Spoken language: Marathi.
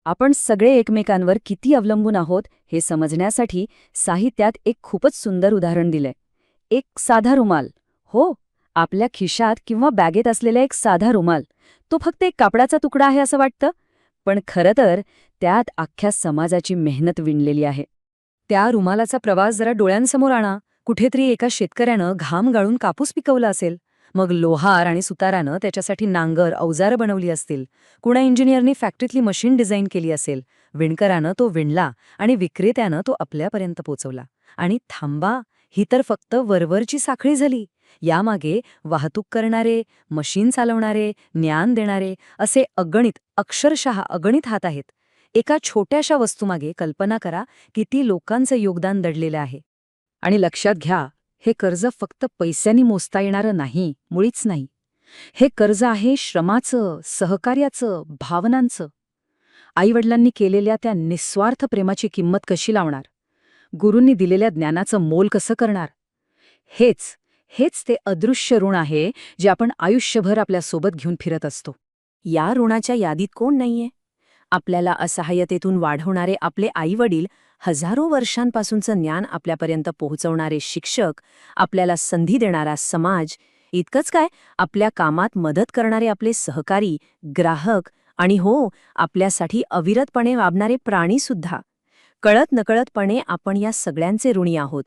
आपण सगळे एकमेकांवर किती अवलंबून आहोत हे समजण्यासाठी साहित्यात एक खूपच सुंदर उदाहरण दिलंय. एक साधा रुमाल. हो, आपल्या खिशात किंवा बॅगेत असलेला एक साधा रुमाल. तो फक्त एक कापडाचा तुकडा आहे असं वाटतं, पण खरं तर त्यात अख्ख्या समाजाची मेहनत विणलेली आहे. त्या रुमालाचा प्रवास जरा डोळ्यांसमोर आणा. कुठेतरी एका शेतकऱ्यानं घाम गाळून कापूस पिकवला असेल. मग लोहार आणि सुतारानं त्याच्यासाठी नांगर, अवजारं बनवली असतील. कुणा इंजिनियरनी फॅक्टरीतली मशीन डिझाईन केली असेल. विणकरानं तो विणला आणि विक्रेत्यानं तो आपल्यापर्यंत पोचवला. आणि थांबा, ही तर फक्त वरवरची साखळी झाली. यामागे वाहतूक करणारे, मशीन चालवणारे, ज्ञान देणारे असे अगणित, अक्षरशः अगणित हात आहेत. एका छोट्याशा वस्तूमागे कल्पना करा किती लोकांचं योगदान दडलेलं आहे. आणि लक्षात घ्या, हे कर्ज फक्त पैशांनी मोजता येणारं नाही, मुळीच नाही. हे कर्ज आहे श्रमाचं, सहकार्याचं, भावनांचं. आईवडिलांनी केलेल्या त्या निस्वार्थ प्रेमाची किंमत कशी लावणार? गुरूंनी दिलेल्या ज्ञानाचं मोल कसं करणार? हेच, हेच ते अदृश्य ऋण आहे जे आपण आयुष्यभर आपल्यासोबत घेऊन फिरत असतो. या ऋणाच्या यादीत कोण नाहीये? आपल्याला असहाय्यतेतून वाढवणारे आपले आईवडील, हजारो वर्षांपासूनचं ज्ञान आपल्यापर्यंत पोहोचवणारे शिक्षक, आपल्याला संधी देणारा समाज, इतकंच काय, आपल्या कामात मदत करणारे आपले सहकारी, ग्राहक आणि हो, आपल्यासाठी अविरतपणे वाबणारे प्राणीसुद्धा. कळत नकळतपणे आपण या सगळ्यांचे ऋणी आहोत.